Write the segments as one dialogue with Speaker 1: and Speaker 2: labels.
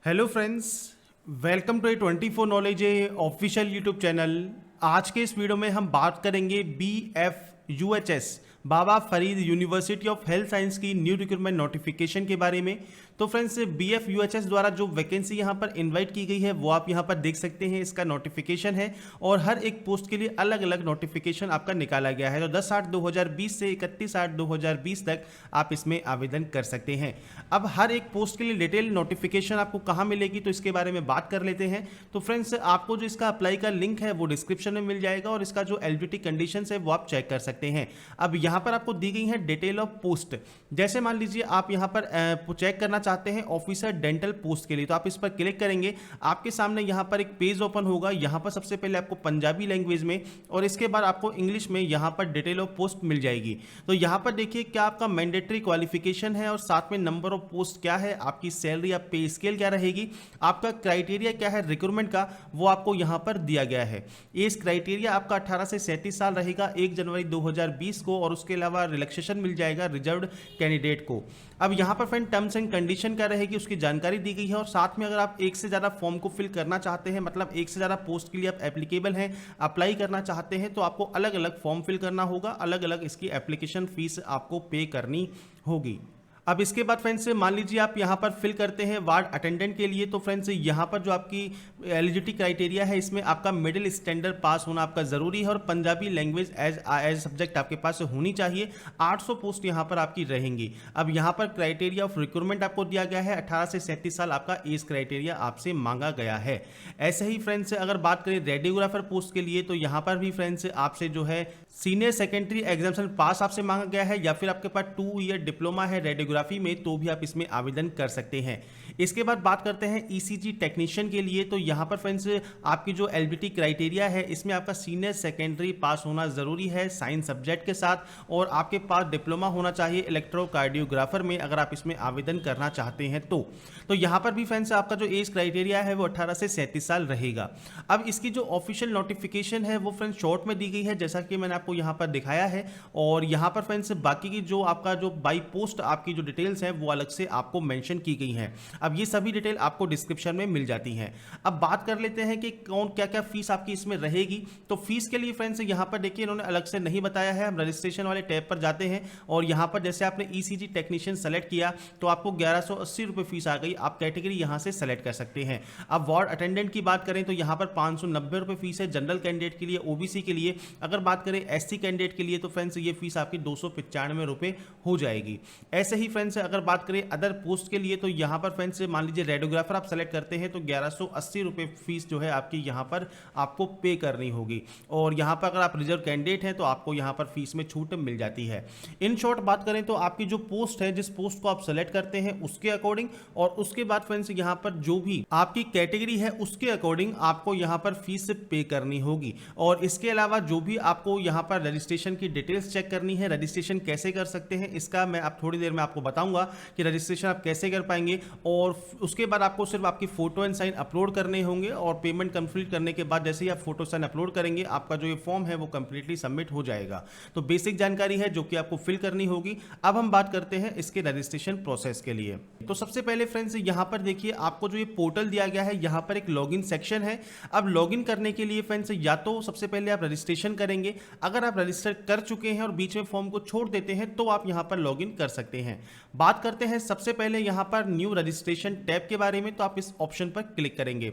Speaker 1: Hello friends, welcome to 24 knowledge official YouTube channel. आज के इस वीडियो में हम बात करेंगे BFUHS Baba Farid university of health science की न्यू रिक्रूटमेंट नोटिफिकेशन के बारे में। तो फ्रेंड्स, BFUHS द्वारा जो वैकेंसी यहाँ पर इनवाइट की गई है वो आप यहाँ पर देख सकते हैं, इसका नोटिफिकेशन है और हर एक पोस्ट के लिए अलग अलग नोटिफिकेशन आपका निकाला गया है। तो 10/8/2020 से 31/8/2020 तक आप इसमें आवेदन कर सकते हैं। अब हर एक पोस्ट के लिए डिटेल नोटिफिकेशन आपको कहाँ मिलेगी तो इसके बारे में बात कर लेते हैं। तो फ्रेंड्स, आपको जो इसका अप्लाई का लिंक है वो डिस्क्रिप्शन में मिल जाएगा और इसका जो एलिजिबिलिटी कंडीशंस है वो आप चेक कर सकते हैं। अब यहाँ पर आपको दी गई है डिटेल ऑफ पोस्ट। जैसे मान लीजिए आप यहाँ पर चेक करना चाहते हैं ऑफिसर डेंटल पोस्ट के लिए, तो आप इस पर क्लिक करेंगे, आपके सामने यहाँ पर एक पेज ओपन होगा। यहाँ पर सबसे पहले आपको पंजाबी लैंग्वेज में और इसके बाद आपको इंग्लिश में यहाँ पर डिटेल ऑफ पोस्ट मिल जाएगी। तो यहाँ पर देखिए क्या आपका मैंडेटरी क्वालिफिकेशन है और साथ में नंबर ऑफ पोस्ट क्या है, आपकी सैलरी या पे स्केल क्या रहेगी, आपका क्राइटेरिया क्या है रिक्रूटमेंट का, वो आपको यहाँ पर दिया गया है। एज क्राइटेरिया आपका 18 से 37 साल रहेगा 1 जनवरी 2020 को, और उसके अलावा रिलैक्सेशन मिल जाएगा रिजर्व्ड कैंडिडेट को। अब यहाँ पर फ्रेंड टर्म्स एंड कंडीशन क्या रहेगी उसकी जानकारी दी गई है और साथ में अगर आप एक से ज़्यादा फॉर्म को फिल करना चाहते हैं, मतलब एक से ज़्यादा पोस्ट के लिए आप एप्लीकेबल हैं, अप्लाई करना चाहते हैं, तो आपको अलग अलग फॉर्म फिल करना होगा, अलग अलग इसकी एप्लीकेशन फीस आपको पे करनी होगी। अब इसके बाद फ्रेंड्स मान लीजिए आप यहाँ पर फिल करते हैं वार्ड अटेंडेंट के लिए, तो फ्रेंड्स यहाँ पर जो आपकी एलिजिबिलिटी क्राइटेरिया है इसमें आपका मिडिल स्टैंडर्ड पास होना आपका ज़रूरी है और पंजाबी लैंग्वेज एज सब्जेक्ट आपके पास होनी चाहिए। 800 पोस्ट यहाँ पर आपकी रहेंगी। अब यहाँ पर क्राइटेरिया ऑफ रिक्रूटमेंट आपको दिया गया है, 18 से 37 साल आपका एज क्राइटेरिया आपसे मांगा गया है। ऐसे ही फ्रेंड्स अगर बात करें रेडियोग्राफर पोस्ट के लिए, तो यहाँ पर भी फ्रेंड्स आपसे जो है सीनियर सेकेंडरी एग्जामिनेशन पास आपसे मांगा गया है या फिर आपके पास 2 ईयर डिप्लोमा है रेडियोग्राफी में, तो भी आप इसमें आवेदन कर सकते हैं। इसके बाद बात करते हैं ECG टेक्नीशियन के लिए, तो यहाँ पर फ्रेंड्स आपकी जो एलिजिबिलिटी क्राइटेरिया है इसमें आपका सीनियर सेकेंडरी पास होना ज़रूरी है साइंस सब्जेक्ट के साथ, और आपके पास डिप्लोमा होना चाहिए इलेक्ट्रोकार्डियोग्राफर में अगर आप इसमें आवेदन करना चाहते हैं तो यहाँ पर भी फ्रेंड्स आपका जो एज क्राइटेरिया है वो 18 से 37 साल रहेगा। अब इसकी जो ऑफिशियल नोटिफिकेशन है वो फ्रेंड्स शॉर्ट में दी गई है जैसा कि मैंने आपको यहाँ पर दिखाया है, और यहाँ पर फ्रेंड्स बाकी की जो आपका जो बाई पोस्ट आपकी जो डिटेल्स हैं वो अलग से आपको मेंशन की गई हैं। अब ये सभी डिटेल आपको डिस्क्रिप्शन में मिल जाती हैं। अब बात कर लेते हैं कि कौन क्या क्या फीस आपकी इसमें रहेगी। तो फीस के लिए फ्रेंड्स यहाँ पर देखिए इन्होंने अलग से नहीं बताया है। हम रजिस्ट्रेशन वाले टैब पर जाते हैं और यहाँ पर जैसे आपने ECG टेक्नीशियन सेलेक्ट किया तो आपको 1180 रुपये फीस आ गई। आप कैटेगरी यहाँ से सेलेक्ट कर सकते हैं। अब वार्ड अटेंडेंट की बात करें तो यहाँ पर 590 रुपये फीस है जनरल कैंडिडेट के लिए, OBC के लिए। अगर बात करें SC कैंडिडेट के लिए तो फ्रेंड्स ये फीस आपकी 295 रुपये हो जाएगी। ऐसे ही फ्रेंड्स अगर बात करें अदर पोस्ट के लिए तो यहाँ पर फ्रेंड्स मान लीजिए रेडियोग्राफर आप सेलेक्ट करते हैं तो 1180 रुपये फीस जो है आपकी यहाँ पर आपको पे करनी होगी, और यहाँ पर अगर आप रिजर्व कैंडिडेट हैं तो आपको यहाँ पर फीस में छूट मिल जाती है। इन शॉर्ट बात करें तो आपकी जो पोस्ट है, जिस पोस्ट को आप सेलेक्ट करते हैं उसके अकॉर्डिंग, और उसके बाद फ्रेंड्स यहाँ पर जो भी आपकी कैटेगरी है उसके अकॉर्डिंग आपको यहाँ पर फीस पे करनी होगी। और इसके अलावा जो भी आपको यहाँ पर रजिस्ट्रेशन की डिटेल्स चेक करनी है, रजिस्ट्रेशन कैसे कर सकते हैं इसका मैं आप थोड़ी देर में आपको बताऊंगा कि रजिस्ट्रेशन आप कैसे कर पाएंगे। और उसके बाद आपको सिर्फ आपकी फोटो एंड साइन अपलोड करने होंगे और पेमेंट कंप्लीट करने के बाद जैसे ही आप फोटो साइन अपलोड करेंगे आपका जो ये फॉर्म है वो कंप्लीटली सबमिट हो जाएगा। तो बेसिक जानकारी है जो कि आपको फिल करनी होगी। अब हम बात करते हैं इसके रजिस्ट्रेशन प्रोसेस के लिए। तो सबसे पहले फ्रेंड्स यहाँ पर देखिए आपको जो ये पोर्टल दिया गया है यहाँ पर एक लॉगिन सेक्शन है। अब लॉगिन करने के लिए फ्रेंड्स या तो सबसे पहले आप रजिस्ट्रेशन करेंगे, अगर आप रजिस्टर कर चुके हैं और बीच में फॉर्म को छोड़ देते हैं तो आप यहाँ पर लॉगिन कर सकते हैं। बात करते हैं सबसे पहले यहाँ पर न्यू रजिस्ट्रेशन टैब के बारे में, तो आप इस ऑप्शन पर क्लिक करेंगे।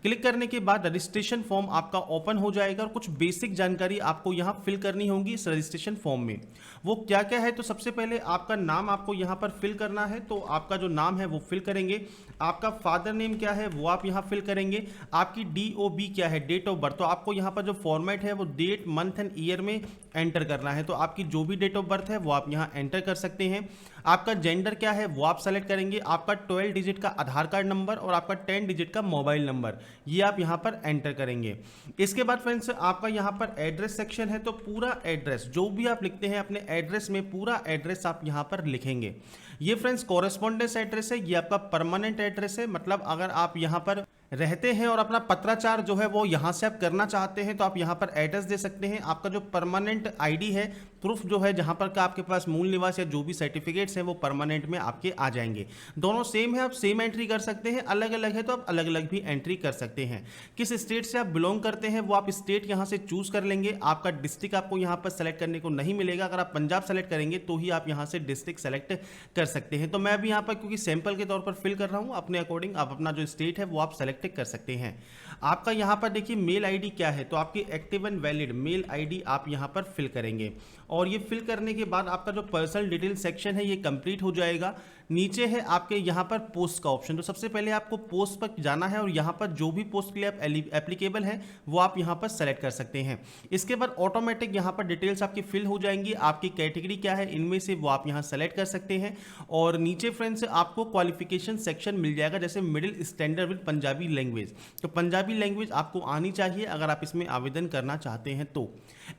Speaker 1: क्लिक करने के बाद रजिस्ट्रेशन फॉर्म आपका ओपन हो जाएगा और कुछ बेसिक जानकारी आपको यहाँ फिल करनी होगी इस रजिस्ट्रेशन फॉर्म में। वो क्या क्या है तो सबसे पहले आपका नाम आपको यहाँ पर फिल करना है, तो आपका जो नाम है वो फिल करेंगे। आपका फादर नेम क्या है वो आप यहाँ फिल करेंगे। आपकी DOB क्या है, डेट ऑफ बर्थ, तो आपको यहाँ पर जो फॉर्मेट है वो डेट मंथ एंड ईयर में एंटर करना है। तो आपकी जो भी डेट ऑफ बर्थ है वो आप यहाँ एंटर कर सकते हैं। आपका जेंडर क्या है वो आप सेलेक्ट करेंगे। आपका 12 डिजिट का आधार कार्ड नंबर और आपका 10 डिजिट का मोबाइल नंबर ये आप यहाँ पर एंटर करेंगे। इसके बाद फ्रेंड्स आपका यहाँ पर एड्रेस सेक्शन है, तो पूरा एड्रेस जो भी आप लिखते हैं अपने एड्रेस में पूरा एड्रेस आप यहाँ पर लिखेंगे। ये फ्रेंड्स कॉरेस्पॉन्डेंस एड्रेस है, ये आपका परमानेंट एड्रेस है, मतलब अगर आप यहाँ पर रहते हैं और अपना पत्राचार जो है वो यहाँ से आप करना चाहते हैं तो आप यहाँ पर एड्रेस दे सकते हैं। आपका जो परमानेंट आईडी है, प्रूफ जो है जहाँ पर का आपके पास मूल निवास या जो भी सर्टिफिकेट्स हैं वो परमानेंट में आपके आ जाएंगे। दोनों सेम है, आप सेम एंट्री कर सकते हैं, अलग अलग है तो आप अलग अलग भी एंट्री कर सकते हैं। किस स्टेट से आप बिलोंग करते हैं वो आप स्टेट यहाँ से चूज कर लेंगे। आपका डिस्ट्रिक्ट आपको यहाँ पर सेलेक्ट करने को नहीं मिलेगा। अगर आप पंजाब सेलेक्ट करेंगे तो ही आप यहाँ से डिस्ट्रिक्ट सेलेक्ट कर सकते हैं। तो मैं अभी यहाँ पर क्योंकि सैंपल के तौर पर फिल कर रहा हूँ, अपने अकॉर्डिंग आप अपना जो स्टेट है वो आप सेलेक्ट कर सकते हैं। आपका यहाँ पर देखिए मेल आईडी क्या है, तो आपकी active and valid mail ID आप यहाँ पर फिल करेंगे और ये फिल करने के बाद आपका जो पर्सनल डिटेल सेक्शन है ये कंप्लीट हो जाएगा। नीचे है आपके यहाँ पर पोस्ट का ऑप्शन, तो सबसे पहले आपको पोस्ट पर जाना है और यहाँ पर जो भी पोस्ट के लिए आप एप्लीकेबल है वो आप यहाँ पर सेलेक्ट कर सकते हैं। इसके बाद ऑटोमेटिक यहाँ पर डिटेल्स आपकी फिल हो जाएंगी। आपकी कैटेगरी क्या है इनमें से वो आप यहाँ सेलेक्ट कर सकते हैं और नीचे फ्रेंड्स आपको क्वालिफिकेशन सेक्शन मिल जाएगा, जैसे middle standard with Punjabi language. तो पंजाबी लैंग्वेज आपको आनी चाहिए अगर आप इसमें आवेदन करना चाहते हैं तो।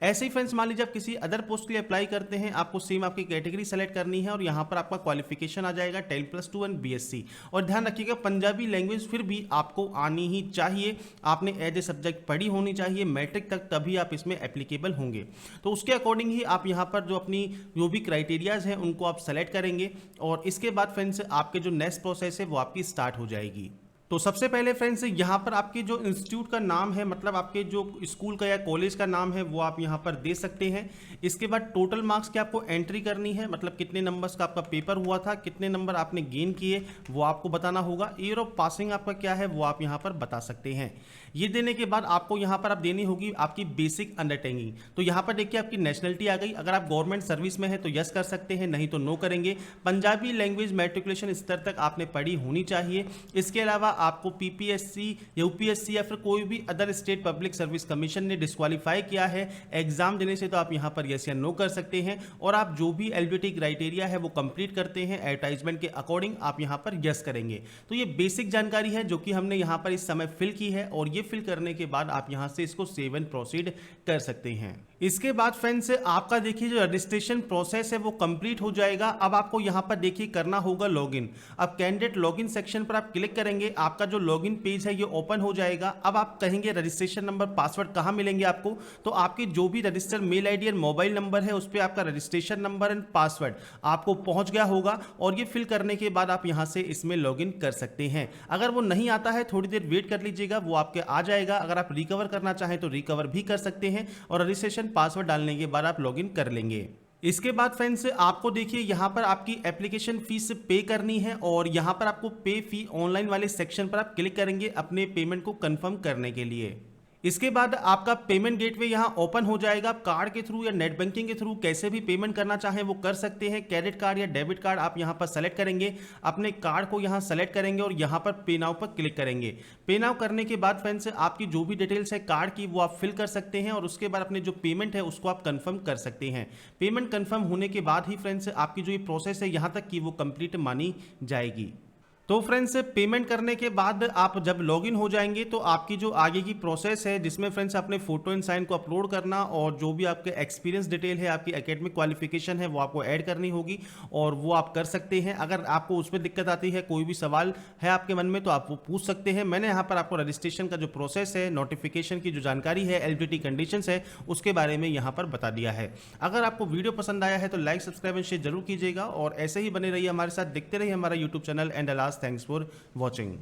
Speaker 1: ऐसे ही फ्रेंड्स मान लीजिए आप किसी अदर पोस्ट के लिए अप्लाई करते हैं, आपको सेम आपकी कैटेगरी सेलेक्ट करनी है और यहाँ पर आपका क्वालिफिकेशन आ जाएगा 10+2 एंड बीएससी। और ध्यान रखिएगा पंजाबी लैंग्वेज फिर भी आपको आनी ही चाहिए, आपने एज ए सब्जेक्ट पढ़ी होनी चाहिए मैट्रिक तक, तभी आप इसमें एप्लीकेबल होंगे। तो उसके अकॉर्डिंग ही आप यहाँ पर जो अपनी जो भी क्राइटेरियाज हैं उनको आप सेलेक्ट करेंगे और इसके बाद फ्रेंड्स आपके जो नेक्स्ट प्रोसेस है वो आपकी स्टार्ट हो जाएगी। तो सबसे पहले फ्रेंड्स यहाँ पर आपके जो इंस्टीट्यूट का नाम है, मतलब आपके जो स्कूल का या कॉलेज का नाम है वो आप यहाँ पर दे सकते हैं। इसके बाद टोटल मार्क्स की आपको एंट्री करनी है, मतलब कितने नंबर्स का आपका पेपर हुआ था, कितने नंबर आपने गेन किए वो आपको बताना होगा। ईयर ऑफ पासिंग आपका क्या है वो आप यहाँ पर बता सकते हैं। ये देने के बाद आपको यहाँ पर आप देनी होगी आपकी बेसिक अंडरटेकिंग। तो यहाँ पर देखिए आपकी नेशनलिटी आ गई, अगर आप गवर्नमेंट सर्विस में है तो यस कर सकते हैं, नहीं तो नो करेंगे। पंजाबी लैंग्वेज मैट्रिकुलेशन स्तर तक आपने पढ़ी होनी चाहिए। इसके अलावा आपको पीपीएससी, यूपीएससी या फिर कोई भी other state public service commission ने डिस्क्वालीफाई किया है एग्जाम देने से, तो आप यहाँ पर यस या नो कर सकते हैं। और आप जो भी एलिजिबिलिटी क्राइटेरिया है वो कंप्लीट करते हैं एडवर्टाइजमेंट के अकॉर्डिंग, आप यहाँ पर यस करेंगे। तो ये बेसिक जानकारी है जो कि हमने यहाँ पर इस समय फिल की है और ये फिल करने के बाद आप यहां से इसको सेव एंड प्रोसीड कर सकते हैं। इसके बाद फ्रेंड्स आपका देखिए जो रजिस्ट्रेशन प्रोसेस है वो कंप्लीट हो जाएगा। अब आपको यहां पर देखिए करना होगा लॉगिन। अब कैंडिडेट लॉगिन सेक्शन पर आप क्लिक करेंगे, आपका जो लॉगिन पेज है ये ओपन हो जाएगा। अब आप कहेंगे रजिस्ट्रेशन नंबर पासवर्ड कहां मिलेंगे आपको, तो आपके जो भी registered mail ID and mobile number है उस पर आपका रजिस्ट्रेशन नंबर एंड पासवर्ड आपको पहुंच गया होगा और ये फिल करने के बाद आप यहां से इसमें लॉगिन कर सकते हैं। अगर वो नहीं आता है थोड़ी देर वेट कर लीजिएगा, वो आपके आ जाएगा। अगर आप रिकवर करना चाहें तो रिकवर भी कर सकते हैं और रजिस्ट्रेशन पासवर्ड डालने के बाद आप लॉगिन कर लेंगे। इसके बाद फ्रेंड्स आपको देखिए यहाँ पर आपकी एप्लीकेशन फीस पे करनी है और यहाँ पर आपको पे फी ऑनलाइन वाले सेक्शन पर आप क्लिक करेंगे अपने पेमेंट को कंफर्म करने के लिए। इसके बाद आपका पेमेंट गेटवे यहाँ ओपन हो जाएगा। आप कार्ड के थ्रू या नेट बैंकिंग के थ्रू कैसे भी पेमेंट करना चाहें वो कर सकते हैं। क्रेडिट कार्ड या डेबिट कार्ड आप यहाँ पर सेलेक्ट करेंगे, अपने कार्ड को यहाँ सेलेक्ट करेंगे और यहाँ पर पे नाउ पर क्लिक करेंगे। पे नाउ करने के बाद फ्रेंड्स आपकी जो भी डिटेल्स है कार्ड की वो आप फिल कर सकते हैं और उसके बाद अपने जो पेमेंट है उसको आप कंफर्म कर सकते हैं। पेमेंट कंफर्म होने के बाद ही फ्रेंड्स आपकी जो ये प्रोसेस है यहाँ तक कि वो कंप्लीट मानी जाएगी। तो फ्रेंड्स पेमेंट करने के बाद आप जब लॉगिन हो जाएंगे तो आपकी जो आगे की प्रोसेस है जिसमें फ्रेंड्स अपने फोटो एंड साइन को अपलोड करना और जो भी आपके एक्सपीरियंस डिटेल है, आपकी एकेडमिक क्वालिफिकेशन है वो आपको ऐड करनी होगी और वो आप कर सकते हैं। अगर आपको उसमें दिक्कत आती है, कोई भी सवाल है आपके मन में तो आप वो पूछ सकते हैं। मैंने यहाँ पर आपको रजिस्ट्रेशन का जो प्रोसेस है, नोटिफिकेशन की जो जानकारी है, एलिजिबिलिटी कंडीशंस है उसके बारे में यहाँ पर बता दिया है। अगर आपको वीडियो पसंद आया है तो लाइक, सब्सक्राइब एंड शेयर जरूर कीजिएगा और ऐसे ही बने रहिए हमारे साथ, देखते रहिए हमारा YouTube channel and Thanks for watching.